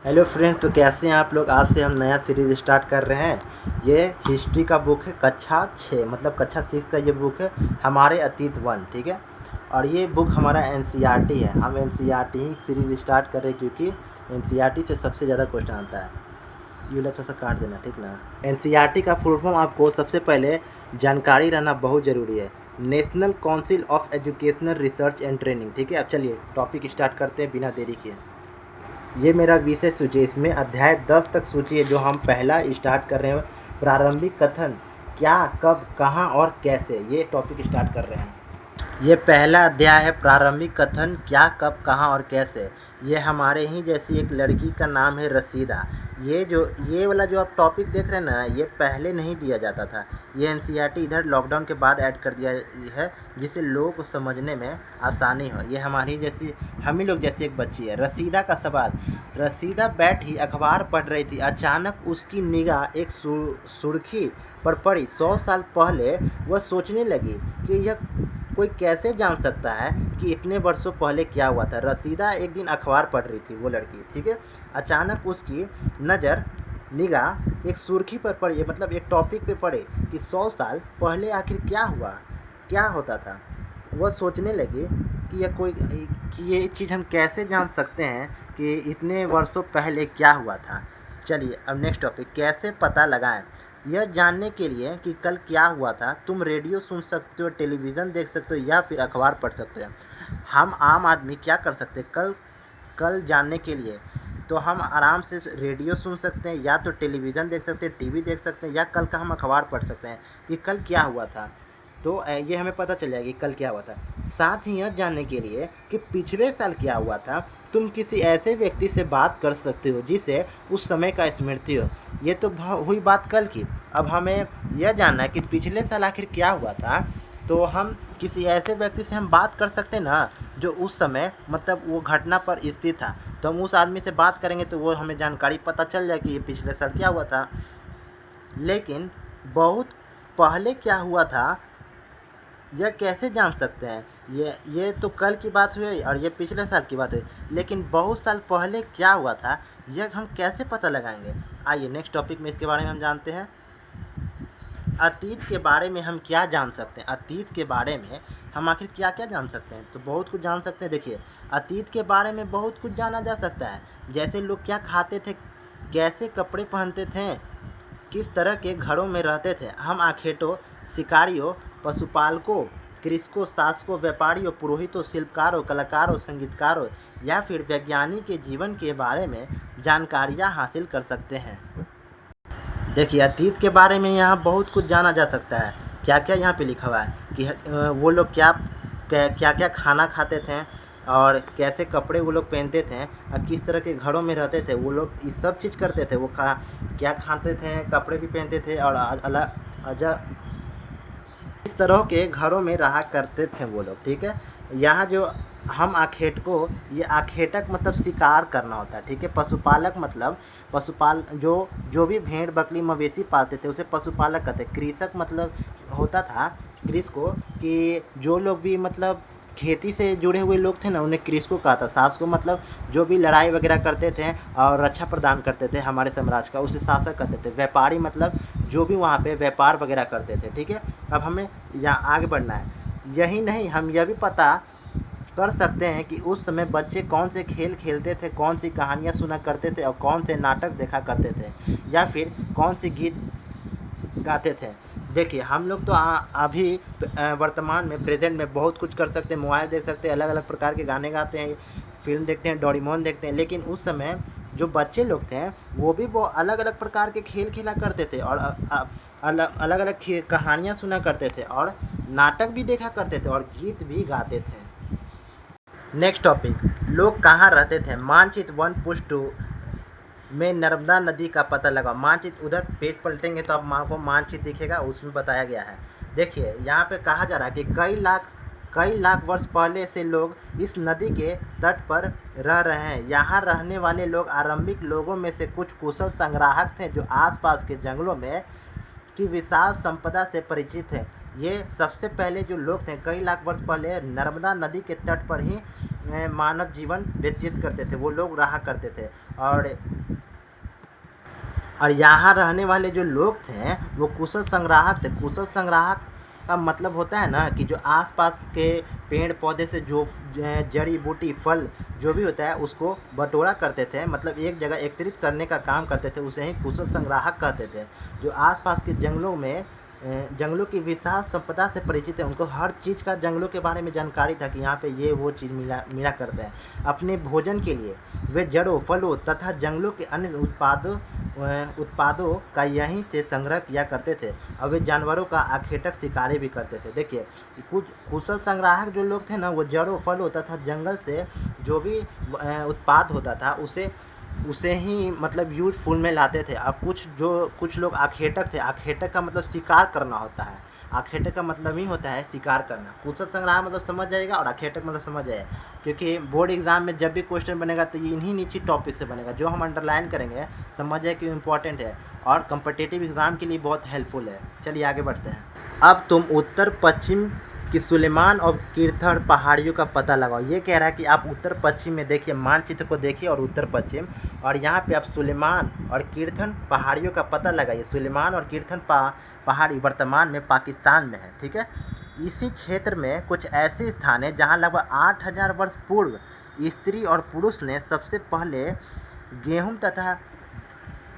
Hello friends, तो कैसे हैं आप लोग। आज से हम नया सीरीज़ स्टार्ट कर रहे हैं। ये हिस्ट्री का बुक है, कक्षा 6 मतलब कक्षा 6 का ये बुक है, हमारे अतीत 1। ठीक है, और ये बुक हमारा एनसीईआरटी है। हम एनसीईआरटी ही सीरीज़ स्टार्ट कर रहे हैं क्योंकि एनसीईआरटी से सबसे ज़्यादा क्वेश्चन आता है। ये वाला थोड़ा सा काट देना, ठीक ना। एनसीईआरटी का फुल फॉर्म आपको सबसे पहले जानकारी रहना बहुत ज़रूरी है। National council of educational research and training. ठीक है, अब चलिए टॉपिक स्टार्ट करते हैं बिना देरी किए। ये मेरा विषय सूची है, इसमें अध्याय 10 तक सूची है जो हम पहला स्टार्ट कर रहे हैं। प्रारंभिक कथन, क्या, कब, कहाँ और कैसे, ये टॉपिक स्टार्ट कर रहे हैं। ये पहला अध्याय है, प्रारंभिक कथन, क्या, कब, कहाँ और कैसे। ये हमारे ही जैसी एक लड़की का नाम है रसीदा। ये वाला जो आप टॉपिक देख रहे हैं ना, ये पहले नहीं दिया जाता था। ये एनसीईआरटी इधर लॉकडाउन के बाद ऐड कर दिया है, जिससे लोगों को समझने में आसानी हो। ये हमारी जैसी, हम ही लोग जैसी एक बच्ची है। रसीदा का सवाल। रसीदा बैठी अखबार पढ़ रही थी, अचानक उसकी निगाह एक सुर्खी पर पड़ी। 100 साल पहले वह सोचने लगी कि यह कोई कैसे जान सकता है कि इतने वर्षों पहले क्या हुआ था। रसीदा एक दिन अखबार पढ़ रही थी, वो लड़की, ठीक है। अचानक उसकी निगाह एक सुर्खी पर पड़ी, मतलब एक टॉपिक पे पड़े कि 100 साल पहले आखिर क्या हुआ, क्या होता था। वह सोचने लगी कि ये चीज़ हम कैसे जान सकते हैं कि इतने वर्षों पहले क्या हुआ था। चलिए अब नेक्स्ट टॉपिक, कैसे पता लगाएं। यह जानने के लिए कि कल क्या हुआ था, तुम रेडियो सुन सकते हो, टेलीविज़न देख सकते हो या फिर अखबार पढ़ सकते हो। हम आम आदमी क्या कर सकते हैं कल जानने के लिए, तो हम आराम से रेडियो सुन सकते हैं या तो टेलीविज़न देख सकते हैं, टीवी देख सकते हैं, या कल का हम अखबार पढ़ सकते हैं कि कल क्या हुआ था। तो ये हमें पता चल जाएगा कि कल क्या हुआ था। साथ ही यह जानने के लिए कि पिछले साल क्या हुआ था, तुम किसी ऐसे व्यक्ति से बात कर सकते हो जिसे उस समय का स्मृति हो। ये तो हुई बात कल की। अब हमें यह जानना है कि पिछले साल आखिर क्या हुआ था, तो हम किसी ऐसे व्यक्ति से हम बात कर सकते हैं ना, जो उस समय मतलब वो घटना पर स्थित था। तो हम उस आदमी से बात करेंगे तो वो हमें जानकारी पता चल जाए कि ये पिछले साल क्या हुआ था। लेकिन बहुत पहले क्या हुआ था यह कैसे जान सकते हैं। ये तो कल की बात हुई और ये पिछले साल की बात हुई, लेकिन बहुत साल पहले क्या हुआ था यह हम कैसे पता लगाएंगे। आइए नेक्स्ट टॉपिक में इसके बारे में हम जानते हैं। अतीत के बारे में हम क्या जान सकते हैं। अतीत के बारे में हम आखिर क्या क्या जान सकते हैं, तो बहुत कुछ जान सकते हैं। देखिए, अतीत के बारे में बहुत कुछ जाना जा सकता है, जैसे लोग क्या खाते थे, कैसे कपड़े पहनते थे, किस तरह के घरों में रहते थे। हम आखेटों, शिकारियों, पशुपालकों, कृषकों, शासकों, व्यापारियों, पुरोहितों, शिल्पकारों, कलाकारों, संगीतकारों या फिर वैज्ञानिक के जीवन के बारे में जानकारियाँ हासिल कर सकते हैं। देखिए, अतीत के बारे में यहाँ बहुत कुछ जाना जा सकता है। क्या क्या यहाँ पे लिखा हुआ है कि वो लोग क्या क्या क्या खाना खाते थे और कैसे कपड़े वो लोग पहनते थे और किस तरह के घरों में रहते थे। वो लोग ये सब चीज़ करते थे, वो क्या खाते थे, कपड़े भी पहनते थे और अलग इस तरह के घरों में रहा करते थे वो लोग, ठीक है। यहाँ जो हम आखेटको, ये आखेटक मतलब शिकार करना होता है, ठीक है। पशुपालक मतलब जो भी भेड़ बकरी मवेशी पालते थे उसे पशुपालक कहते। कृषक मतलब होता था कृषकों कि जो लोग भी मतलब खेती से जुड़े हुए लोग थे ना, उन्हें कृषकों कहा था। शासकों मतलब जो भी लड़ाई वगैरह करते थे और रक्षा प्रदान करते थे हमारे साम्राज्य का, उसे शासक कहते थे। व्यापारी मतलब जो भी वहाँ पे व्यापार वगैरह करते थे, ठीक है। अब हमें यहाँ आगे बढ़ना है। यही नहीं, हम यह भी पता कर सकते हैं कि उस समय बच्चे कौन से खेल खेलते थे, कौन सी कहानियाँ सुना करते थे और कौन से नाटक देखा करते थे या फिर कौन सी गीत गाते थे। देखिए, हम लोग तो अभी वर्तमान में प्रेजेंट में बहुत कुछ कर सकते हैं। मोबाइल देख सकते हैं, अलग अलग प्रकार के गाने गाते हैं, फिल्म देखते हैं, डोरेमोन देखते हैं। लेकिन उस समय जो बच्चे लोग थे वो भी वो अलग अलग प्रकार के खेल खेला करते थे और अलग अलग कहानियाँ सुना करते थे और नाटक भी देखा करते थे और गीत भी गाते थे। नेक्स्ट टॉपिक, लोग कहाँ रहते थे। मानचित्र 1+2 में नर्मदा नदी का पता लगा। मानचित्र, उधर पेज पलटेंगे तो अब आपको मानचित्र दिखेगा, उसमें बताया गया है। देखिए, यहाँ पे कहा जा रहा है कि कई लाख वर्ष पहले से लोग इस नदी के तट पर रह रहे हैं। यहाँ रहने वाले लोग आरंभिक लोगों में से कुछ कुशल संग्राहक थे जो आसपास के जंगलों में की विशाल संपदा से परिचित थे। ये सबसे पहले जो लोग थे कई लाख वर्ष पहले नर्मदा नदी के तट पर ही मानव जीवन व्यतीत करते थे, वो लोग रहा करते थे। और यहाँ रहने वाले जो लोग थे वो कुशल संग्राहक थे। कुशल संग्राहक का मतलब होता है ना कि जो आसपास के पेड़ पौधे से जो जड़ी बूटी फल जो भी होता है उसको बटोरा करते थे, मतलब एक जगह एकत्रित करने का काम करते थे, उसे ही कुशल संग्राहक कहते थे। जो आसपास के जंगलों में जंगलों की विशाल संपदा से परिचित है, उनको हर चीज़ का जंगलों के बारे में जानकारी था कि यहाँ पे ये वो चीज़ मिला करते हैं। अपने भोजन के लिए वे जड़ों फलों तथा जंगलों के अन्य उत्पादों का यहीं से संग्रह किया करते थे और वे जानवरों का आखेटक शिकारी भी करते थे। देखिए कुछ कुशल संग्राहक जो लोग थे ना, वो जड़ों फलों तथा जंगल से जो भी उत्पाद होता था उसे ही मतलब यूजफुल में लाते थे। अब कुछ लोग आखेटक थे। आखेटक का मतलब शिकार करना होता है। आखेटक का मतलब ही होता है शिकार करना। कुशल संग्राहक मतलब समझ जाएगा और आखेटक मतलब समझ जाएगा, क्योंकि बोर्ड एग्जाम में जब भी क्वेश्चन बनेगा तो ये इन्हीं नीचे टॉपिक से बनेगा। जो हम अंडरलाइन करेंगे समझ जाए कि इम्पोर्टेंट है और कम्पिटिटिव एग्जाम के लिए बहुत हेल्पफुल है। चलिए आगे बढ़ते हैं। अब तुम उत्तर पश्चिम कि सुलेमान और कीर्थन पहाड़ियों का पता लगाओ। ये कह रहा है कि आप उत्तर पश्चिम में देखिए, मानचित्र को देखिए और उत्तर पश्चिम, और यहाँ पे आप सुलेमान और कीर्थन पहाड़ियों का पता लगाइए। सुलेमान और कीर्थन पहाड़ी वर्तमान में पाकिस्तान में है, ठीक है। इसी क्षेत्र में कुछ ऐसे स्थान हैं जहाँ लगभग 8000 वर्ष पूर्व स्त्री और पुरुष ने सबसे पहले गेहूँ तथा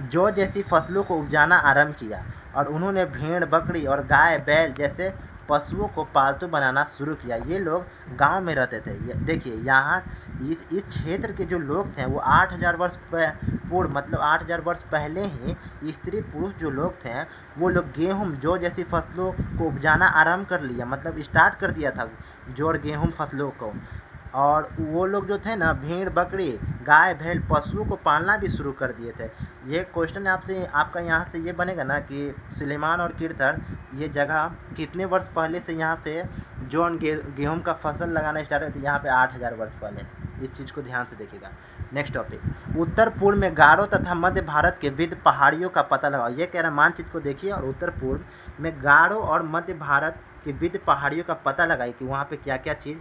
जौ जैसी फसलों को उपजाना आरंभ किया और उन्होंने भेड़ बकरी और गाय बैल जैसे पशुओं को पालतू बनाना शुरू किया। ये लोग गांव में रहते थे। देखिए यहाँ इस क्षेत्र के जो लोग थे वो 8000 वर्ष पूर्व मतलब 8000 वर्ष पहले ही स्त्री पुरुष जो लोग थे वो लोग गेहूँ जौ जैसी फसलों को उपजाना आरंभ कर लिया, मतलब स्टार्ट कर दिया था जौ और गेहूँ फसलों को। और वो लोग जो थे ना भेड़ बकरी गाय बैल पशुओं को पालना भी शुरू कर दिए थे। ये क्वेश्चन आपका यहाँ से ये बनेगा ना कि सुलेमान और कीर्थन ये जगह कितने वर्ष पहले से यहाँ पे जौ गेहूँ का फसल लगाना स्टार्ट हुआ था। यहाँ पे 8000 वर्ष पहले। इस चीज़ को ध्यान से देखिएगा। नेक्स्ट टॉपिक, उत्तर पूर्व में गारो तथा मध्य भारत के विविध पहाड़ियों का पता लगाओ। ये कह रहा मानचित्र को देखिए और उत्तर पूर्व में गारो और मध्य भारत की विविध पहाड़ियों का पता लगाई कि वहाँ पे क्या क्या चीज़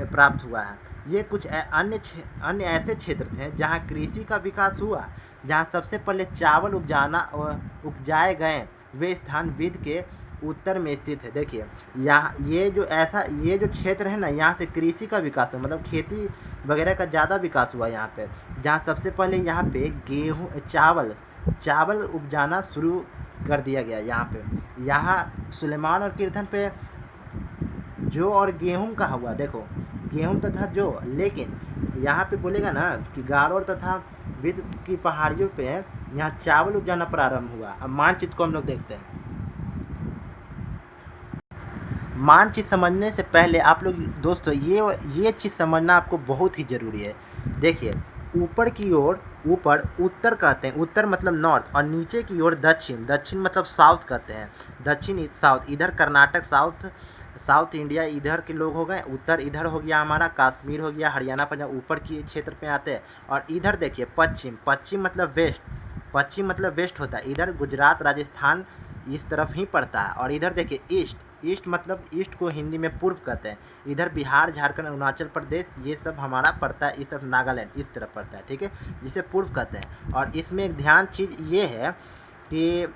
प्राप्त हुआ है। ये कुछ अन्य ऐसे क्षेत्र थे जहाँ कृषि का विकास हुआ, जहाँ सबसे पहले चावल उपजाए गए। वे स्थान विद के उत्तर में स्थित है। देखिए यहाँ ये जो क्षेत्र है ना, यहाँ से कृषि का विकास हुआ, मतलब खेती वगैरह का ज़्यादा विकास हुआ यहाँ पे। जहाँ सबसे पहले यहाँ पे गेहूँ चावल उपजाना शुरू कर दिया गया। यहाँ सुलेमान और कीर्थन पे जौ और गेहूं का हुआ। देखो गेहूं तथा जौ, लेकिन यहाँ पे बोलेगा ना कि गारो तथा विद की पहाड़ियों पे यहाँ चावल उपजाना प्रारंभ हुआ। अब मानचित्र को हम लोग देखते हैं। मानचित्र समझने से पहले आप लोग दोस्तों ये चीज़ समझना आपको बहुत ही ज़रूरी है। देखिए ऊपर की ओर उत्तर कहते हैं, उत्तर मतलब नॉर्थ, और नीचे की ओर दक्षिण मतलब साउथ कहते हैं। दक्षिण साउथ, इधर कर्नाटक साउथ इंडिया इधर के लोग हो गए। उत्तर इधर हो गया हमारा कश्मीर हो गया, हरियाणा पंजाब ऊपर की क्षेत्र पे आते हैं। और इधर देखिए पश्चिम मतलब वेस्ट होता है। इधर गुजरात राजस्थान इस तरफ ही पड़ता है। और इधर देखिए ईस्ट मतलब ईस्ट को हिंदी में पूर्व कहते हैं। इधर बिहार झारखंड अरुणाचल प्रदेश ये सब हमारा पड़ता है, इस तरफ नागालैंड इस तरफ पड़ता है, ठीक है, जिसे पूर्व कहते हैं। और इसमें एक ध्यान चीज़ ये है कि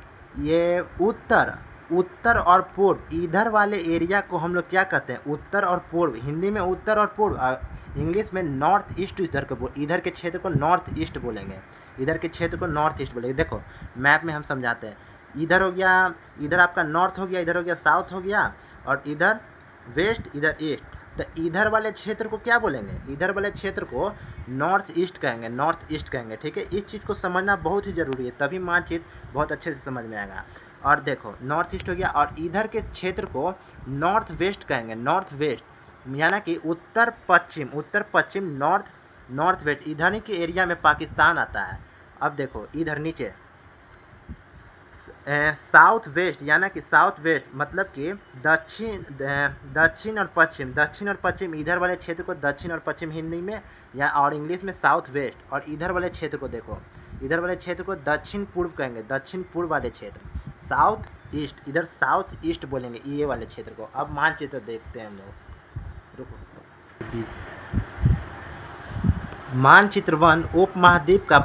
ये उत्तर और पूर्व इधर वाले एरिया को हम लोग क्या कहते हैं, उत्तर और पूर्व। हिंदी में उत्तर और पूर्व, इंग्लिश में नॉर्थ ईस्ट इधर के क्षेत्र को नॉर्थ ईस्ट बोलेंगे। इधर के क्षेत्र को नॉर्थ ईस्ट बोलेंगे। देखो मैप में हम समझाते हैं। इधर हो गया, इधर आपका नॉर्थ हो गया, इधर हो गया साउथ हो गया, और इधर वेस्ट इधर ईस्ट। तो इधर वाले क्षेत्र को क्या बोलेंगे, इधर वाले क्षेत्र को नॉर्थ ईस्ट कहेंगे, ठीक है। इस चीज़ को समझना बहुत ही ज़रूरी है, तभी मानचित्र बहुत अच्छे से समझ में आएगा। और देखो नॉर्थ ईस्ट हो गया, और इधर के क्षेत्र को नॉर्थ वेस्ट कहेंगे, नॉर्थ वेस्ट, यानी कि उत्तर पश्चिम नॉर्थ वेस्ट। इधर ही के एरिया में पाकिस्तान आता है। अब देखो इधर नीचे साउथ वेस्ट, यानी कि साउथ वेस्ट मतलब कि दक्षिण और पश्चिम। इधर वाले क्षेत्र को दक्षिण और पश्चिम हिंदी में या और इंग्लिश में साउथ वेस्ट। और इधर वाले क्षेत्र को देखो, इधर वाले क्षेत्र को दक्षिण पूर्व कहेंगे, दक्षिण पूर्व वाले क्षेत्र। साउथ ईस्ट, इधर साउथ ईस्ट बोलेंगे ये वाले क्षेत्र को। अब मानचित्र देखते हैं हम लोग, रुको। मानचित्र 1 उपमहाद्वीप का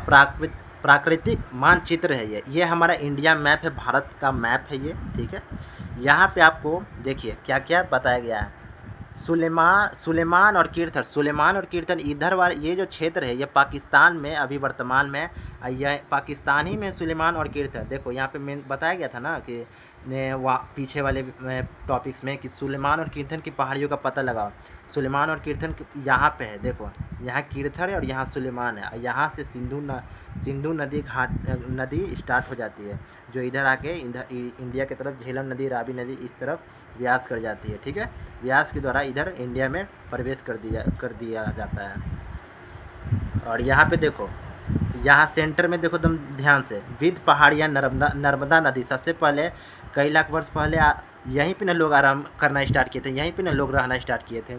प्राकृतिक मानचित्र है ये हमारा इंडिया मैप है, भारत का मैप है ये, ठीक है। यहाँ पे आपको देखिए क्या क्या बताया गया है। सुलेमान और कीर्थन इधर वाले ये जो क्षेत्र है ये पाकिस्तान में अभी वर्तमान में यह पाकिस्तान ही में सुलेमान और कीर्थन। देखो यहाँ पे मैं बताया गया था ना कि पीछे वाले टॉपिक्स में कि सुलेमान और कीर्थन की पहाड़ियों का पता लगाओ। सुलेमान और कीर्थन यहाँ पे है, देखो यहाँ कीर्थन है और यहाँ सुलेमान है, और यहाँ से सिंधु नदी स्टार्ट हो जाती है, जो इधर आके इधर इंडिया की तरफ झेलम नदी, रावी नदी इस तरफ व्यास कर जाती है, ठीक है। व्यास के द्वारा इधर इंडिया में प्रवेश कर दिया जाता है। और यहाँ पे देखो, यहाँ सेंटर में देखो एकदम ध्यान से, विद पहाड़ियाँ नर्मदा नदी। सबसे पहले कई लाख वर्ष पहले यहीं पे न लोग आराम करना स्टार्ट किए थे, यहीं पे न लोग रहना स्टार्ट किए थे।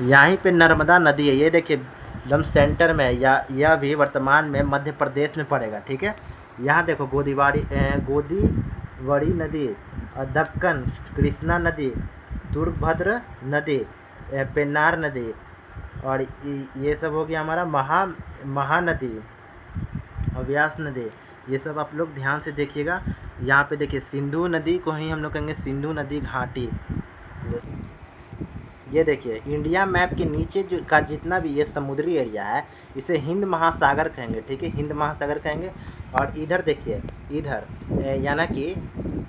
यहीं पे नर्मदा नदी है, ये देखिए एकदम सेंटर में है। यह भी वर्तमान में मध्य प्रदेश में पड़ेगा, ठीक है। यहाँ देखो गोदावरी नदी, दक्कन, कृष्णा नदी, तुंगभद्र नदी, पेन्नार नदी, और ये सब हो गया हमारा महानदी और व्यास नदी। ये सब आप लोग ध्यान से देखिएगा। यहाँ पे देखिए सिंधु नदी को ही हम लोग कहेंगे सिंधु नदी घाटी। ये देखिए इंडिया मैप के नीचे जो का जितना भी ये समुद्री एरिया है इसे हिंद महासागर कहेंगे, ठीक है, हिंद महासागर कहेंगे। और इधर देखिए, इधर यानी कि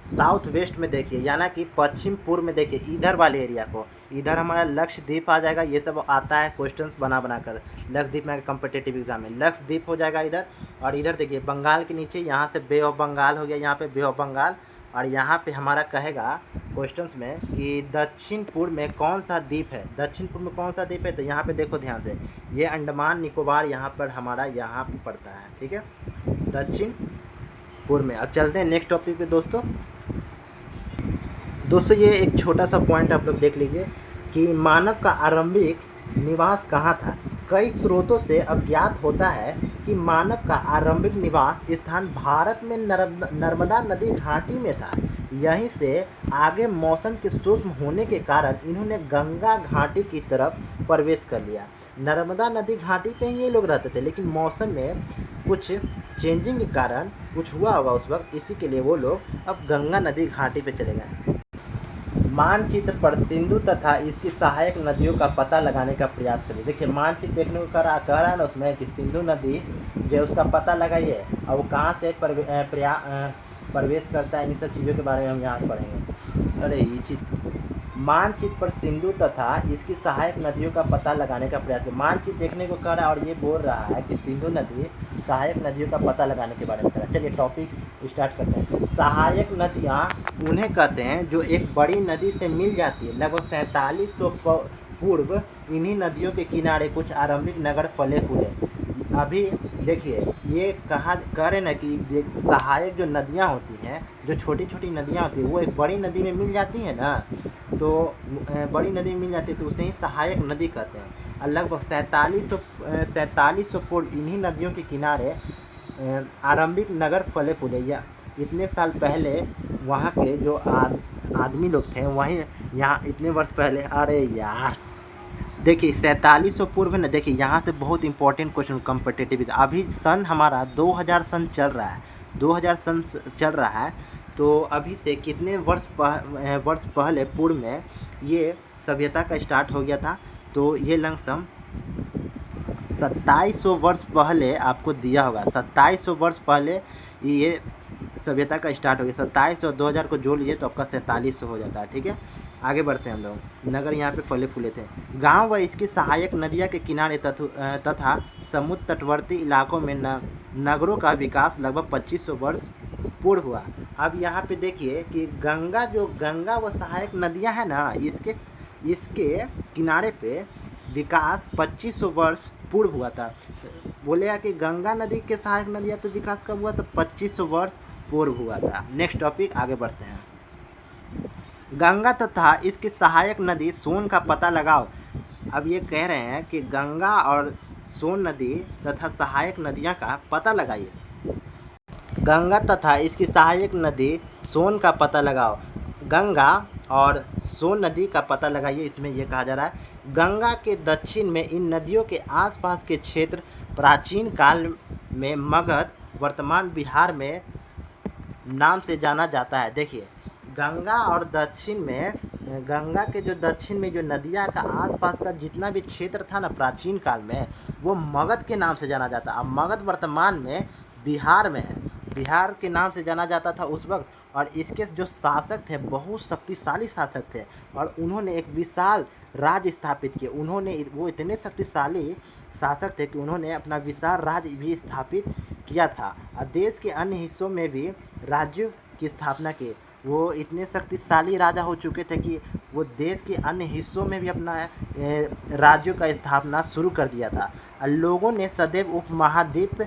साउथ वेस्ट में देखिए, यानी कि पश्चिम पूर्व में देखिए, इधर वाले एरिया को, इधर हमारा लक्षद्वीप आ जाएगा। ये सब आता है क्वेश्चंस बना कर लक्षद्वीप में कम्पिटिटिव एग्जाम में लक्षद्वीप हो जाएगा इधर। और इधर देखिए बंगाल के नीचे, यहाँ से बे ऑफ बंगाल हो गया, यहाँ पे बे ऑफ बंगाल। और यहाँ पे हमारा कहेगा क्वेश्चंस में कि दक्षिण पूर्व में कौन सा द्वीप है, दक्षिण पूर्व में कौन सा द्वीप है। तो यहाँ पे देखो ध्यान से, ये अंडमान निकोबार यहाँ पर हमारा यहाँ पे पड़ता है, ठीक है, दक्षिण पूर्व में। अब चलते हैं नेक्स्ट टॉपिक पे दोस्तों। ये एक छोटा सा पॉइंट आप लोग देख लीजिए कि मानव का आरंभिक निवास कहाँ था। कई स्रोतों से अज्ञात होता है कि मानव का आरंभिक निवास स्थान भारत में नर्मदा नदी घाटी में था। यहीं से आगे मौसम के सूक्ष्म होने के कारण इन्होंने गंगा घाटी की तरफ प्रवेश कर लिया। नर्मदा नदी घाटी पे ही ये लोग रहते थे, लेकिन मौसम में कुछ चेंजिंग के कारण कुछ हुआ होगा उस वक्त, इसी के लिए वो लोग अब गंगा नदी घाटी पे चले गए। मानचित्र पर सिंधु तथा इसकी सहायक नदियों का पता लगाने का प्रयास करिए। देखिए मानचित्र देखने को कह रहा है ना उसमें कि सिंधु नदी जो उसका पता लगाइए और वो कहाँ से प्रवेश करता है, इन सब चीज़ों के बारे में हम यहाँ पढ़ेंगे। अरे ये चीज मानचित्र पर सिंधु तथा इसकी सहायक नदियों का पता लगाने का प्रयास करें। मानचित्र देखने को कह रहा है और ये बोल रहा है कि सिंधु नदी सहायक नदियों का पता लगाने के बारे में कह रहा है। चलिए टॉपिक स्टार्ट करते हैं। सहायक नदियाँ उन्हें कहते हैं जो एक बड़ी नदी से मिल जाती है। लगभग 4700 पूर्व इन्हीं नदियों के किनारे कुछ आरंभिक नगर फले फूले। अभी देखिए ये कह रहे ना कि सहायक जो नदियाँ होती हैं, जो छोटी छोटी नदियाँ होती हैं, वो एक बड़ी नदी में मिल जाती हैं ना, तो बड़ी नदी में मिल जाती है तो उसे ही सहायक नदी कहते हैं। और लगभग 4700 पूर्व इन्हीं नदियों के किनारे आरंभिक नगर फले फूले। या इतने साल पहले वहाँ के जो आदमी लोग थे वहीं यहाँ इतने वर्ष पहले, अरे यार देखिए 4700 पूर्व है ना। देखिए यहाँ से बहुत इंपॉर्टेंट क्वेश्चन कम्पिटिटिव, अभी सन हमारा 2000 सन चल रहा है, 2000 सन चल रहा है। तो अभी से कितने वर्ष पहले पूर्व में ये सभ्यता का स्टार्ट हो गया था। तो ये लमसम 2700 वर्ष पहले आपको दिया होगा, 2700 वर्ष पहले ये सभ्यता का स्टार्ट हो गया। 2700 और 2000 को जोड़ लीजिए तो आपका 4700 हो जाता है, ठीक है। आगे बढ़ते हैं हम लोग। नगर यहाँ पे फले फूले थे। गांव व इसकी सहायक नदियाँ के किनारे तथा समुद्र तटवर्ती इलाकों में नगरों का विकास लगभग 2500 वर्ष पूर्व हुआ। अब यहाँ पे देखिए कि गंगा व सहायक नदियाँ हैं ना, इसके किनारे पे विकास 2500 वर्ष पूर्व हुआ था। बोलेगा कि गंगा नदी के सहायक नदियाँ पे विकास कब हुआ, तो 2500 वर्ष पूर्व हुआ था। नेक्स्ट टॉपिक आगे बढ़ते हैं। गंगा तथा इसकी सहायक नदी सोन का पता लगाओ। अब ये कह रहे हैं कि गंगा और सोन नदी तथा सहायक नदियाँ का पता लगाइए। गंगा तथा इसकी सहायक नदी सोन का पता लगाओ। गंगा और सोन नदी का पता लगाइए। इसमें यह कहा जा रहा है गंगा के दक्षिण में इन नदियों के आसपास के क्षेत्र प्राचीन काल में मगध वर्तमान बिहार में नाम से जाना जाता है। देखिए गंगा और दक्षिण में, गंगा के जो दक्षिण में जो नदियाँ का आसपास का जितना भी क्षेत्र था ना प्राचीन काल में, वो मगध के नाम से जाना जाता। अब मगध वर्तमान में बिहार में है, बिहार के नाम से जाना जाता था उस वक्त। और इसके जो शासक थे बहुत शक्तिशाली शासक थे और उन्होंने एक विशाल राज्य स्थापित किए। वो इतने शक्तिशाली शासक थे कि उन्होंने अपना विशाल राज्य भी स्थापित किया था और देश के अन्य हिस्सों में भी राज्यों की स्थापना की। वो इतने शक्तिशाली राजा हो चुके थे कि वो देश के अन्य हिस्सों में भी अपना राज्यों का स्थापना शुरू कर दिया था। और लोगों ने सदैव उपमहाद्वीप